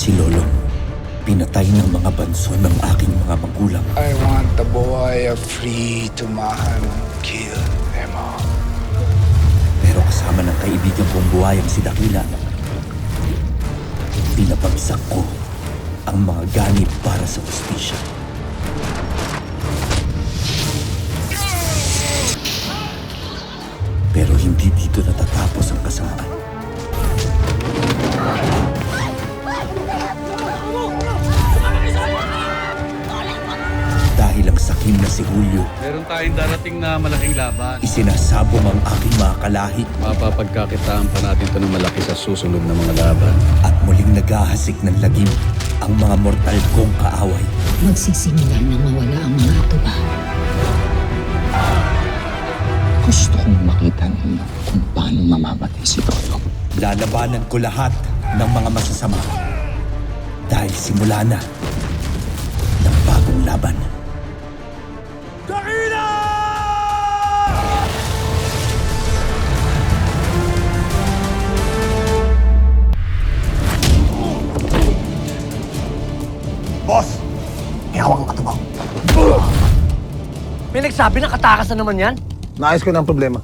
Si Lolong, pinatay ng mga banso ng aking mga magulang. I want the boy free to man kill them all. Pero kasama ng kaibigan kong buhayang si Dakila, pinapagsak ko ang mga ganib para sa hustisya. Pero hindi dito natatapos ang kasamaan. Dahil ang sakim na si Julio, Meron tayong darating na malaking laban. isinasabong ang aking mga kalahi Mapapagkakitaan pa natin ito ng malaki sa susunod na mga laban. at muling naghahasik ng lagim ang mga mortal kong kaaway. Magsisimulan na mawala ang mga tuba. Gusto kong makita ninyo kung paano mamamatay si Lolo. Lalabanan ko lahat ng mga masasama dahil simula na ng bagong laban. Boss! May hawak ang katubang. May nagsabi na katakas na naman yan? Naayos ko na ang problema.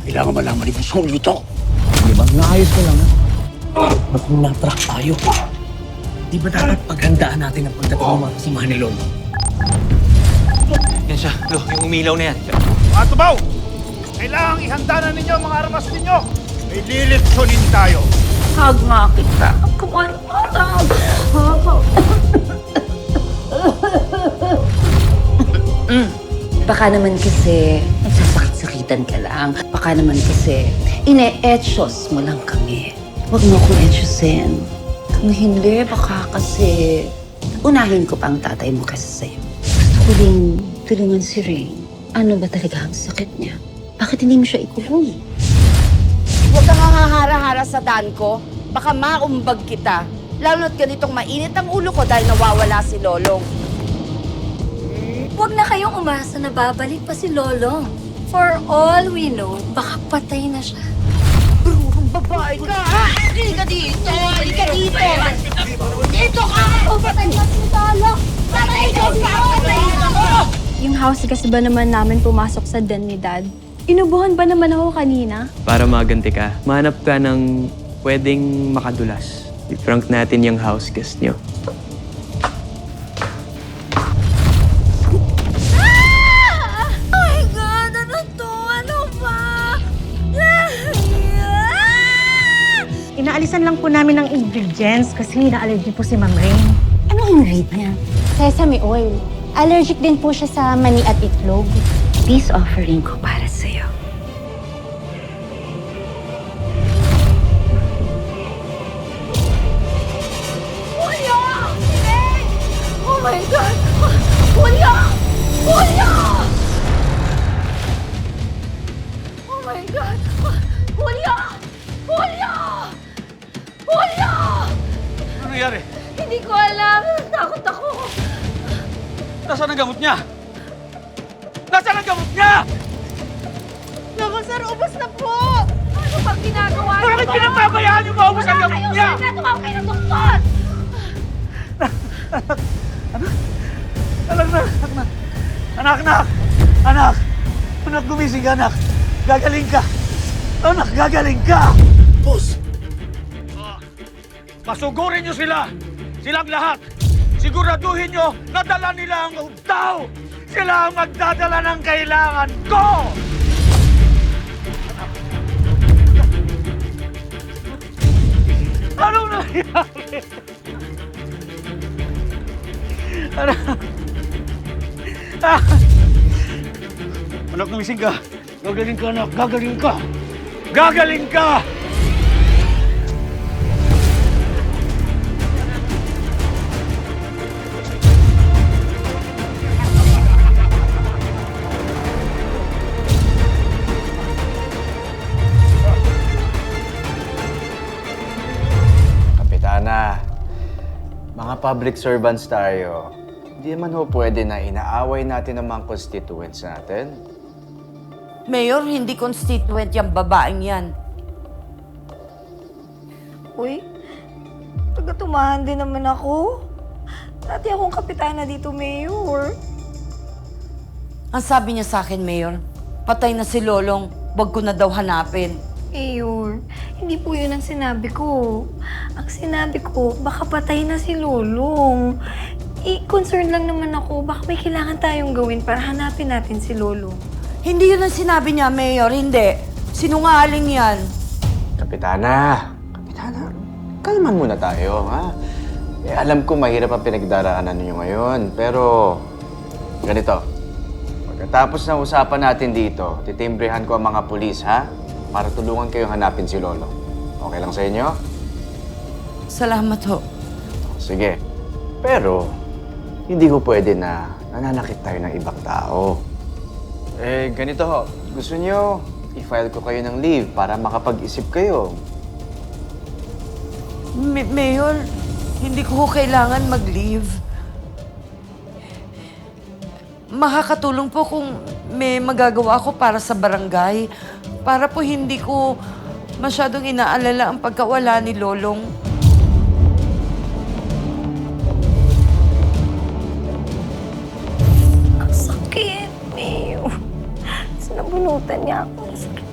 Kailangan malaman ni Boss Julio ito. Di ba? Naayos ko lang, ha? Ba't na-track tayo? Di ba dapat paghandaan natin ang pagdating ng mga kasamahan ni Lolo? Yan siya, Lo, yung umilaw na yan. Mga tubaw! Kailangang ihanda na ninyo ang mga armas ninyo! May lilitsunin tayo! Hag nga kita. Kumain parang. Baka naman kasi nagsasakit-sakitan ka lang. Baka naman kasi ine-etchos mo lang kami. Huwag mo akong etchosin. Kung hindi, baka kasi unahin ko pa ang tatay mo kasi sa'yo. Gusto ko rin tulungan si Rain. Ano ba talaga ang sakit niya? Bakit hindi mo siya ikulong? Huwag kang hahara-hara sa daan ko. Baka maumbag kita. Lalo na't ganitong mainit ang ulo ko dahil nawawala si Lolong. Huwag na kayong umasa na babalik pa si Lolong. For all we know, baka patay na siya. Babae ka! Halika dito! Halika dito! Dito ka! Patay na si Lolo! Patay ka Yung house gas ba naman namin pumasok sa den ni Dad? Inubuhan ba naman ako kanina? Para maganti ka, mahanap ka ng pwedeng makadulas. I-prank natin yung house guest nyo. Oh my God! Ano to? Ano ba? Inaalisan lang po namin ng ingredients kasi na-allergy po si Ma'am Rain. Anong ingredient? Sesame oil. Allergic din po siya sa mani at itlog. Peace offering ko para sa'yo. Julio! Hey! Oh my God! Julio! Julio! Oh my God! Julio! Julio! Julio! Ano nangyari? Hindi ko alam. Takot ako. Nasaan ang gamot niya? Nasaan ang gamot niya? Naku, sir, ubos na po! Ano bang ginagawa niyo? Bakit pinapabayaan niyo maubos ang gamot niya? Wala kayong tumawag kayo ng doktor! Anak, gumising ka, anak. Gagaling ka. Anak, gagaling ka. Boss! Masugurin niyo sila. Silang lahat. Siguraduhin niyo na dala nila ang ugtaw. Sila ang magdadala ng kailangan ko. Anong nangyari? Anak, gumising ka. Gagaling ka, anak. Gagaling ka. Gagaling ka! Kapitana, mga public servants tayo. Hindi naman ho pwede na inaaway natin ang mga constituents natin. Mayor, hindi constituent yung babaeng yan. Uy, Taga-tumahan din naman ako. Dati akong kapitana dito, Mayor. Ang sabi niya sa akin, Mayor, patay na si Lolong, wag ko na daw hanapin. Mayor, hindi po yun ang sinabi ko. Ang sinabi ko, baka patay na si Lolong. Concerned lang naman ako, baka may kailangan tayong gawin para hanapin natin si Lolong. Hindi yun ang sinabi niya, Mayor, hindi. Sinungaling yan. Kapitana, kalman muna tayo, ha? Eh, alam ko mahirap ang pinagdaraanan ninyo ngayon, pero ganito. Pagkatapos ng usapan natin dito, titimbrehan ko ang mga pulis, ha? Para tulungan kayong hanapin si Lolo. Okay lang sa inyo? Salamat ho. Sige. Pero, hindi ho pwede na nananakit tayo ng ibang tao. Eh, ganito ho. Gusto nyo, i-file ko kayo ng leave para makapag-isip kayo. Mayor, hindi ko kailangan mag-leave. Makakatulong po kung may magagawa ko para sa barangay. Para po hindi ko masyadong inaalala ang pagkawala ni Lolong. Ang sakit, Mayor. Sinabunutan niya ako. Sakit.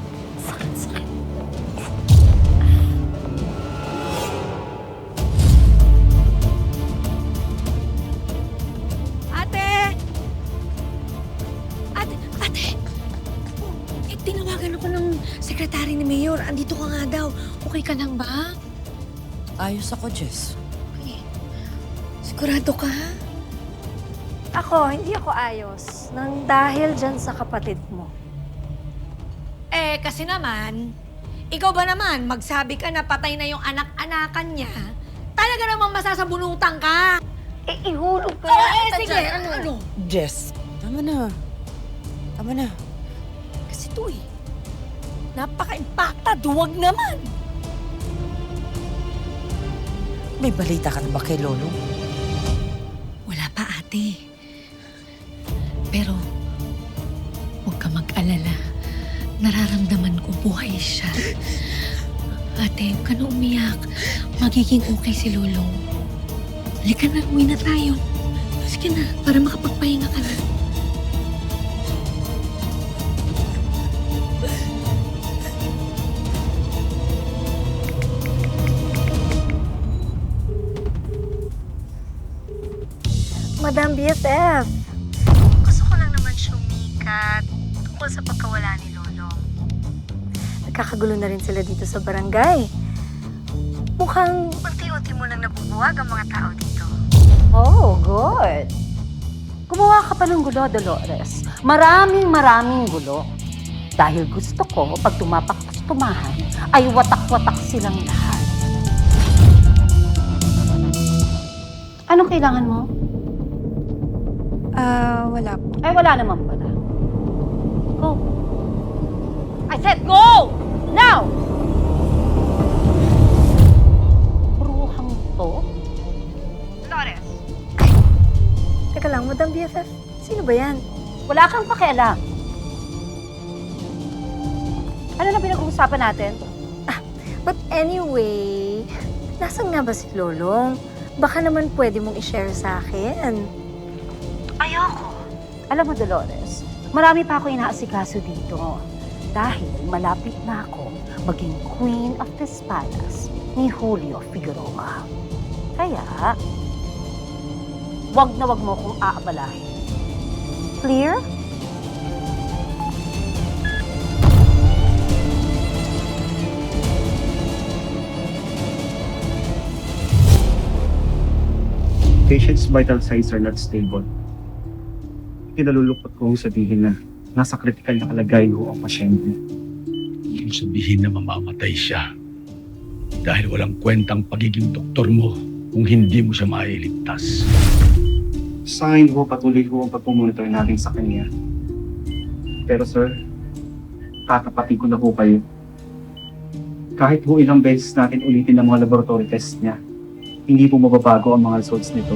Tinawagan ako ng sekretary ni Mayor. Andito ka nga daw. Okay ka lang ba? Ayos ako, Jess. Sigurado ka? Ako, hindi ako ayos. Nang dahil dyan sa kapatid mo. Kasi naman, ikaw ba naman, magsabi ka na patay na yung anak-anakan niya, talaga namang masasabunutan ka. Ihulog ka Sige, ano? Jess, tama na. Tama na. Kasi ito napaka-impacta, duwag naman. May balita ka na ba kay Lolo? Wala pa, ate. Pero, huwag ka mag-alala. Nararamdaman ko buhay siya. Ate, huwag ka na umiyak. Magiging okay si Lolong. Halika na, uwi na tayo. Sige na, para makapagpahinga ka na. Madam BFF, gusto ko lang naman sumikat tungkol sa pagkawala ni Lolong. Nagkakagulo na rin sila dito sa barangay. Mukhang unti-unti mo nang nabubuwag ang mga tao dito. Oh, good. Gumawa ka pa ng gulo, Dolores. Maraming gulo. Dahil gusto ko, pag tumapak sa tumahan, ay watak-watak silang lahat. Anong kailangan mo? Wala po. Ay, wala naman pala. Go. I said go! Now! Bruhang to? Dolores! Teka lang, Madam BFF, sino ba yan? Wala kang pakialam. Ano na pinag-uusapan natin? But anyway, nasan nga ba si Lolong? Baka naman pwede mong i-share sa akin. Ayoko. Alam mo, Dolores, marami pa ako inaasikaso dito. Dahil malapit na ako maging Queen of this Palace ni Julio Figueroa. Kaya, wag na wag mo akong aabalahin. Clear? Patient's vital signs are not stable. Kinalulungkot kong sabihin na nasa critical na kalagayan ho ang pasyente. Ibig sabihin na mamamatay siya dahil walang kwentang pagiging doktor mo kung hindi mo siya mailigtas. Sa akin ho, patuloy ho ang pagpumonitor natin sa kanya. Pero sir, tatapatin ko na ho kayo. Kahit ho ilang beses natin ulitin ang mga laboratory test niya, hindi po mababago ang mga results nito.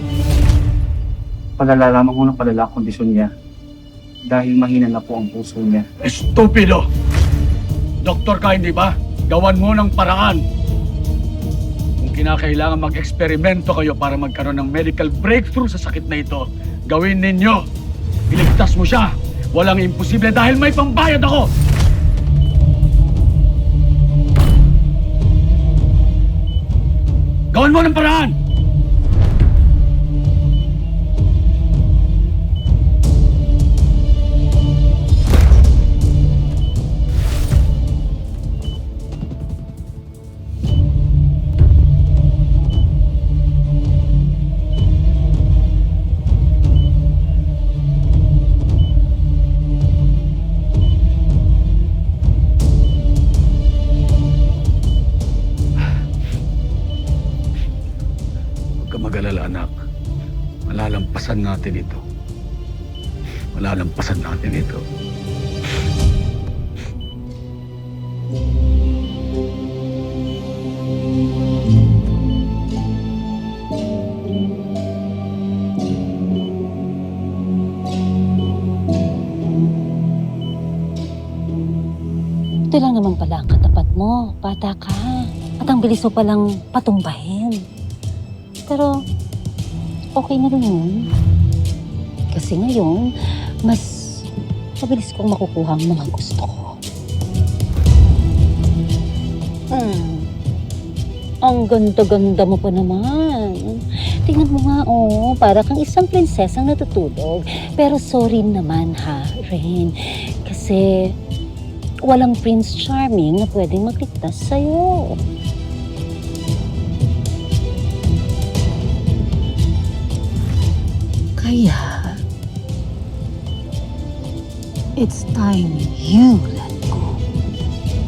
Palala lamang ho ng palala ang kondisyon niya dahil mahina na po ang puso niya. Estupido! Doktor ka, hindi ba? Gawan mo ng paraan. Kung kinakailangan mag-eksperimento kayo para magkaroon ng medical breakthrough sa sakit na ito, gawin ninyo. Iligtas mo siya. Walang imposible dahil may pambayad ako. Gawin mo ng paraan! Mag-alala, anak. Malalampasan natin ito. Malalampasan natin ito. Ito lang naman pala ang katapat mo. Bata ka. At ang bilis mo palang patumbahin. Pero, okay na rin yun. Kasi ngayon, mas mabilis kong makukuha ang mga gusto ko. Ang ganda-ganda mo pa naman. Tingnan mo nga, para kang isang prinsesang natutulog. Pero sorry naman ha, Ren. Kasi walang Prince Charming na pwedeng magligtas sa'yo. Kaya, it's time you let go,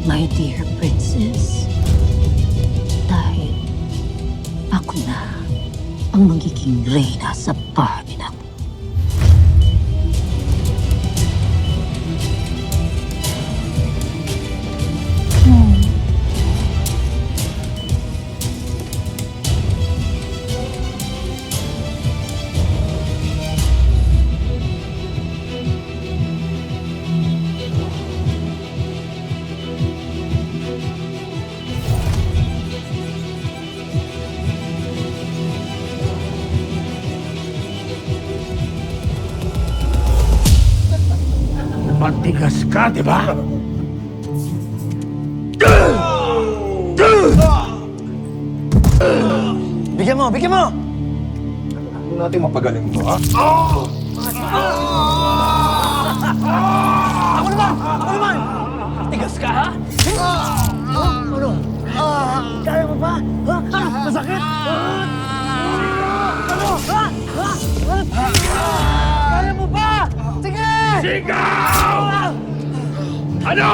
my dear princess. Dahil ako na ang magiging reyna sa bahay na to. Matigas ka, di ba? Bigyan mo! Bigyan mo! Ano natin mapagaling mo, ha? Ako naman! Ako naman! Tigas ka, ha? Ano? Kaya mo ba? Masakit? Ano? Kaya mo ba? Sige! Sigaw! Ano?